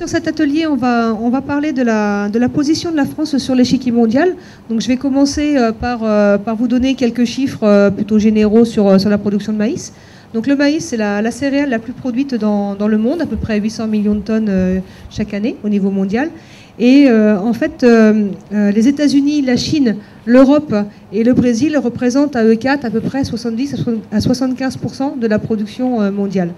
Sur cet atelier, on va parler de la position de la France sur l'échiquier mondial. Donc, je vais commencer par vous donner quelques chiffres plutôt généraux sur la production de maïs. Donc, le maïs, c'est la céréale la plus produite dans le monde, à peu près 800 millions de tonnes chaque année au niveau mondial. Et en fait, les États-Unis, la Chine, l'Europe et le Brésil représentent à eux quatre à peu près 70 à 75% de la production mondiale.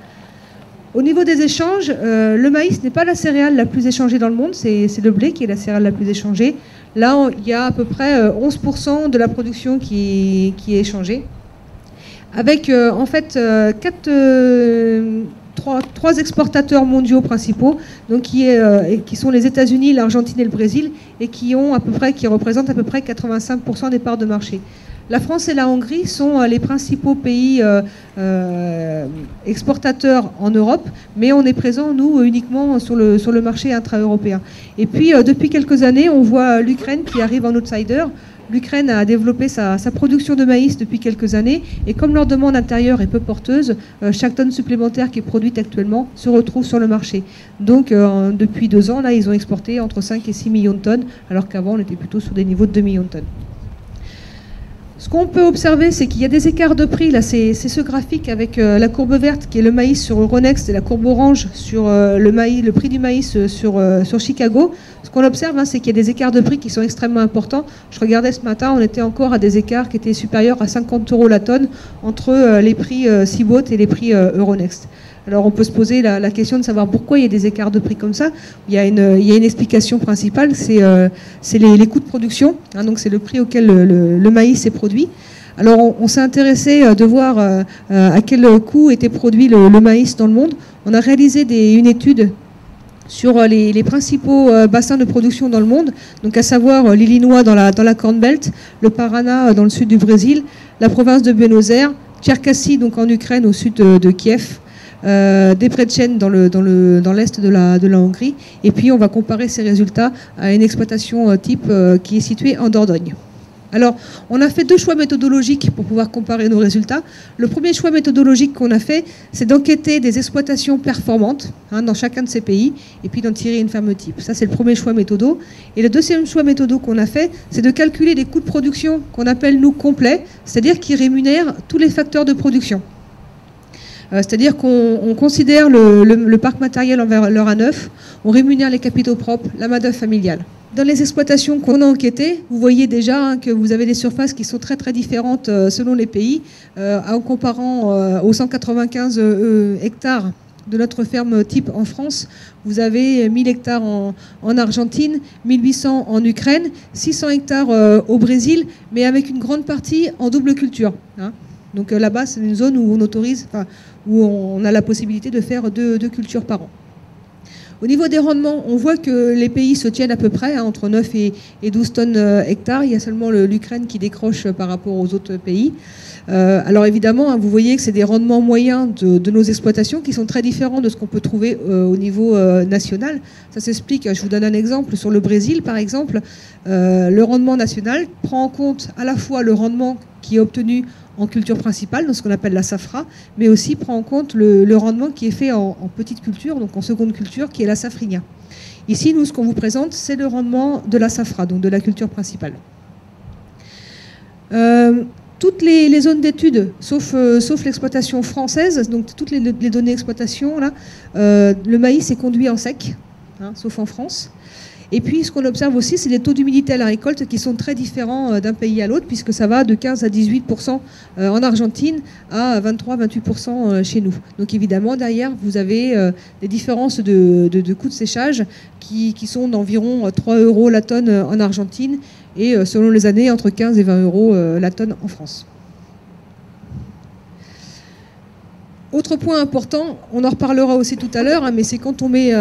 Au niveau des échanges, le maïs n'est pas la céréale la plus échangée dans le monde, c'est le blé qui est la céréale la plus échangée. Là, il y a à peu près 11% de la production qui est échangée. Avec en fait trois exportateurs mondiaux principaux, donc qui sont les États-Unis, l'Argentine et le Brésil, et qui représentent à peu près 85% des parts de marché. La France et la Hongrie sont les principaux pays exportateurs en Europe, mais on est présent, nous, uniquement sur le marché intra-européen. Et puis, depuis quelques années, on voit l'Ukraine qui arrive en outsider. L'Ukraine a développé sa production de maïs depuis quelques années, et comme leur demande intérieure est peu porteuse, chaque tonne supplémentaire qui est produite actuellement se retrouve sur le marché. Donc, depuis 2 ans, là, ils ont exporté entre 5 et 6 millions de tonnes, alors qu'avant, on était plutôt sur des niveaux de 2 millions de tonnes. Ce qu'on peut observer, c'est qu'il y a des écarts de prix. Là, c'est ce graphique avec la courbe verte qui est le maïs sur Euronext et la courbe orange sur le prix du maïs sur Chicago. Ce qu'on observe, c'est qu'il y a des écarts de prix qui sont extrêmement importants. Je regardais ce matin, on était encore à des écarts qui étaient supérieurs à 50 € la tonne entre les prix CBOT et les prix Euronext. Alors on peut se poser la question de savoir pourquoi il y a des écarts de prix comme ça. Il y a une explication principale, c'est les coûts de production. Donc c'est le prix auquel le maïs est produit. Alors on s'est intéressé de voir à quel coût était produit le maïs dans le monde. On a réalisé une étude sur les principaux bassins de production dans le monde, donc à savoir l'Illinois dans la Corn Belt, le Paraná dans le sud du Brésil, la province de Buenos Aires, Tcherkassy donc en Ukraine au sud de Kiev, Debrecen dans l'est de la Hongrie, et puis on va comparer ces résultats à une exploitation type qui est située en Dordogne. Alors, on a fait 2 choix méthodologiques pour pouvoir comparer nos résultats. Le premier choix méthodologique qu'on a fait, c'est d'enquêter des exploitations performantes dans chacun de ces pays, et puis d'en tirer une ferme type. Ça, c'est le premier choix méthodo. Et le deuxième choix méthodo qu'on a fait, c'est de calculer les coûts de production qu'on appelle, nous, complets, c'est-à-dire qui rémunèrent tous les facteurs de production. C'est-à-dire qu'on considère le parc matériel en valeur à neuf, on rémunère les capitaux propres, la main-d'œuvre familiale. Dans les exploitations qu'on a enquêtées, vous voyez déjà que vous avez des surfaces qui sont très très différentes selon les pays. En comparant aux 195 hectares de notre ferme type en France, vous avez 1000 hectares en Argentine, 1800 en Ukraine, 600 hectares au Brésil, mais avec une grande partie en double culture. Donc là-bas, c'est une zone où où on a la possibilité de faire deux cultures par an. Au niveau des rendements, on voit que les pays se tiennent à peu près entre 9 et 12 tonnes hectares. Il y a seulement l'Ukraine qui décroche par rapport aux autres pays. Alors évidemment, vous voyez que c'est des rendements moyens de nos exploitations qui sont très différents de ce qu'on peut trouver au niveau national. Ça s'explique, je vous donne un exemple. Sur le Brésil, par exemple, le rendement national prend en compte à la fois le rendement qui est obtenu en culture principale, dans ce qu'on appelle la safra, mais aussi prend en compte le rendement qui est fait en petite culture, donc en seconde culture, qui est la safrinha. Ici, nous, ce qu'on vous présente, c'est le rendement de la safra, donc de la culture principale. Toutes les zones d'études, sauf l'exploitation française, donc toutes les données d'exploitation, là, le maïs est conduit en sec, sauf en France. Et puis, ce qu'on observe aussi, c'est les taux d'humidité à la récolte qui sont très différents d'un pays à l'autre, puisque ça va de 15 à 18% en Argentine à 23-28% chez nous. Donc, évidemment, derrière, vous avez des différences de coûts de séchage qui sont d'environ 3 € la tonne en Argentine et, selon les années, entre 15 et 20 € la tonne en France. Autre point important, on en reparlera aussi tout à l'heure, mais c'est quand on met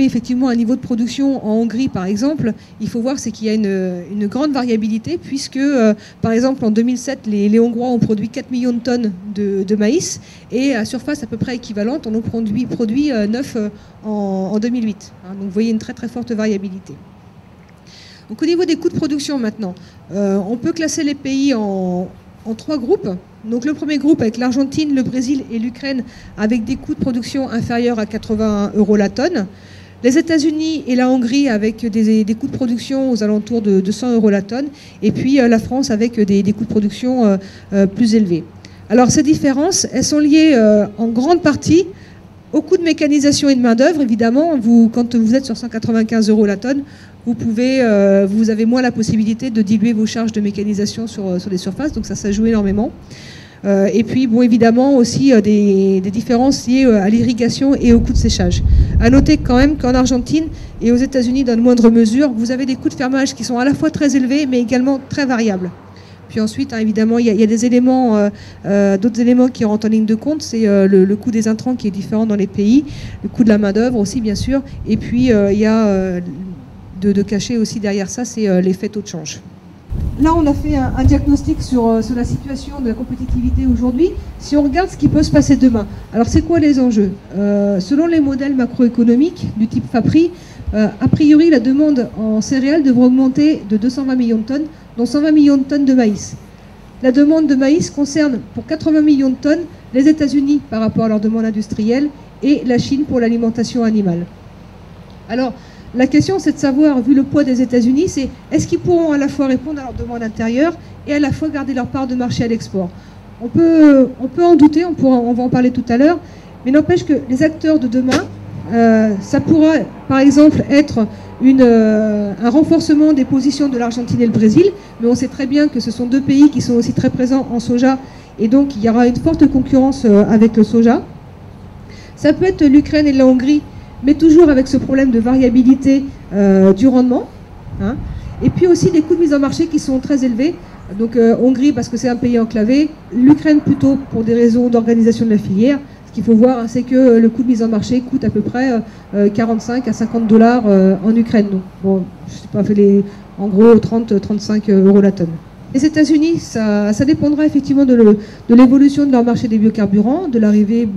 effectivement un niveau de production en Hongrie, par exemple, il faut voir c'est qu'il y a une grande variabilité, puisque, par exemple, en 2007, les Hongrois ont produit 4 millions de tonnes de maïs, et à surface à peu près équivalente, on en produit 9 en 2008. Donc vous voyez une très très forte variabilité. Donc au niveau des coûts de production maintenant, on peut classer les pays en 3 groupes. Donc le premier groupe avec l'Argentine, le Brésil et l'Ukraine avec des coûts de production inférieurs à 80 € la tonne. Les États-Unis et la Hongrie avec des coûts de production aux alentours de 100 € la tonne, et puis la France avec des coûts de production plus élevés. Alors ces différences, elles sont liées en grande partie au coût de mécanisation et de main-d'œuvre. Évidemment, quand vous êtes sur 195 € la tonne, vous avez moins la possibilité de diluer vos charges de mécanisation sur les surfaces, donc ça joue énormément. Et puis, bon, évidemment, aussi des différences liées à l'irrigation et au coût de séchage. À noter quand même qu'en Argentine et aux États-Unis, dans une moindre mesure, vous avez des coûts de fermage qui sont à la fois très élevés, mais également très variables. Puis ensuite, évidemment, il y a des éléments, d'autres éléments qui rentrent en ligne de compte. C'est le coût des intrants qui est différent dans les pays, le coût de la main-d'œuvre aussi, bien sûr. Et puis, il y a de cacher aussi derrière ça, c'est l'effet taux de change. Là, on a fait un diagnostic sur la situation de la compétitivité aujourd'hui. Si on regarde ce qui peut se passer demain, alors c'est quoi les enjeux? Selon les modèles macroéconomiques du type FAPRI, a priori, la demande en céréales devrait augmenter de 220 millions de tonnes, dont 120 millions de tonnes de maïs. La demande de maïs concerne pour 80 millions de tonnes les États-Unis par rapport à leur demande industrielle et la Chine pour l'alimentation animale. Alors, la question, c'est de savoir, vu le poids des États-Unis, c'est est-ce qu'ils pourront à la fois répondre à leur demande intérieure et à la fois garder leur part de marché à l'export. On peut en douter, on va en parler tout à l'heure, mais n'empêche que les acteurs de demain, ça pourra par exemple être un renforcement des positions de l'Argentine et le Brésil, mais on sait très bien que ce sont deux pays qui sont aussi très présents en soja, et donc il y aura une forte concurrence avec le soja. Ça peut être l'Ukraine et la Hongrie, mais toujours avec ce problème de variabilité du rendement, hein. Et puis aussi des coûts de mise en marché qui sont très élevés. Donc Hongrie parce que c'est un pays enclavé, l'Ukraine plutôt pour des raisons d'organisation de la filière. Ce qu'il faut voir, hein, c'est que le coût de mise en marché coûte à peu près 45 à 50 $ en Ukraine. Donc, bon, je sais pas, en gros 30-35 € la tonne. Les États-Unis, ça dépendra effectivement de l'évolution de leur marché des biocarburants, de l'arrivée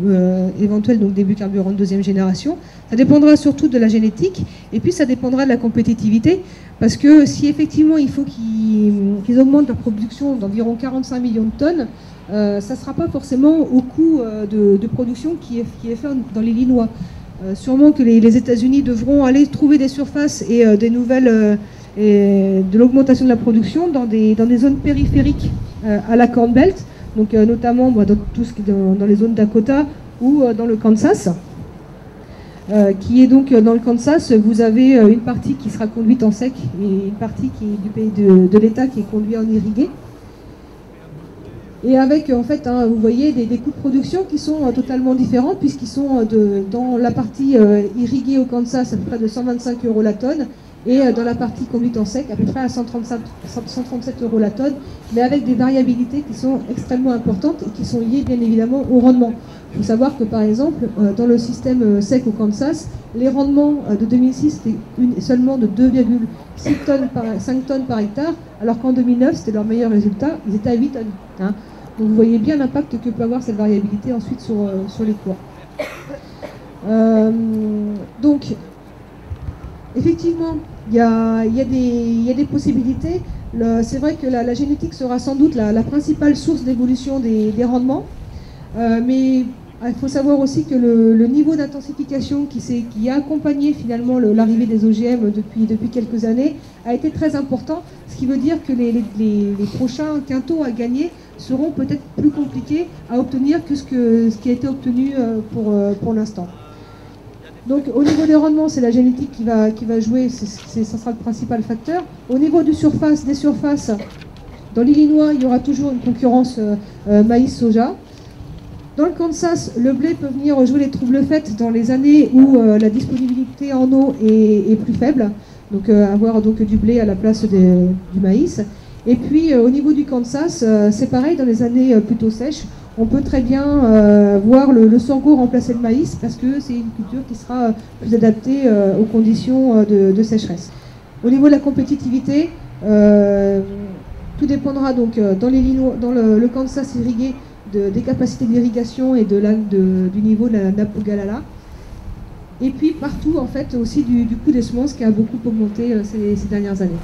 éventuelle donc, des biocarburants de deuxième génération. Ça dépendra surtout de la génétique, et puis ça dépendra de la compétitivité, parce que si effectivement il faut qu'ils augmentent leur production d'environ 45 millions de tonnes, ça ne sera pas forcément au coût de production qui est fait dans l'Illinois. Sûrement que les États-Unis devront aller trouver des surfaces et des nouvelles... et de l'augmentation de la production dans des zones périphériques à la Corn Belt, donc notamment dans les zones Dakota ou dans le Kansas, qui est donc dans le Kansas, vous avez une partie qui sera conduite en sec et une partie qui est du pays de l'État qui est conduite en irrigué. Et avec, en fait, hein, vous voyez des coûts de production qui sont totalement différents, puisqu'ils sont dans la partie irriguée au Kansas à peu près de 125 € la tonne, et dans la partie conduite en sec à peu près à 137 € la tonne, mais avec des variabilités qui sont extrêmement importantes et qui sont liées bien évidemment au rendement. Il faut savoir que par exemple, dans le système sec au Kansas, les rendements de 2006 étaient seulement de 2,5 tonnes par hectare, alors qu'en 2009, c'était leur meilleur résultat, ils étaient à 8 tonnes. Hein. Donc vous voyez bien l'impact que peut avoir cette variabilité ensuite sur les cours. Donc, effectivement, il y a des possibilités. C'est vrai que la génétique sera sans doute la principale source d'évolution des rendements, mais il faut savoir aussi que le niveau d'intensification qui a accompagné finalement l'arrivée des OGM depuis quelques années a été très important, ce qui veut dire que les prochains quintaux à gagner seront peut-être plus compliqués à obtenir que ce qui a été obtenu pour l'instant. Donc au niveau des rendements, c'est la génétique qui va jouer, ça sera le principal facteur. Au niveau des surfaces, dans l'Illinois, il y aura toujours une concurrence maïs-soja. Dans le Kansas, le blé peut venir jouer les troubles faits dans les années où la disponibilité en eau est plus faible, donc avoir donc du blé à la place du maïs. Et puis au niveau du Kansas, c'est pareil, dans les années plutôt sèches, on peut très bien voir le sorgho remplacer le maïs parce que c'est une culture qui sera plus adaptée aux conditions de sécheresse. Au niveau de la compétitivité, tout dépendra donc dans le Kansas irrigué des capacités d'irrigation et du niveau de la nappe Ogallala. Et puis partout en fait aussi du coût des semences qui a beaucoup augmenté ces dernières années.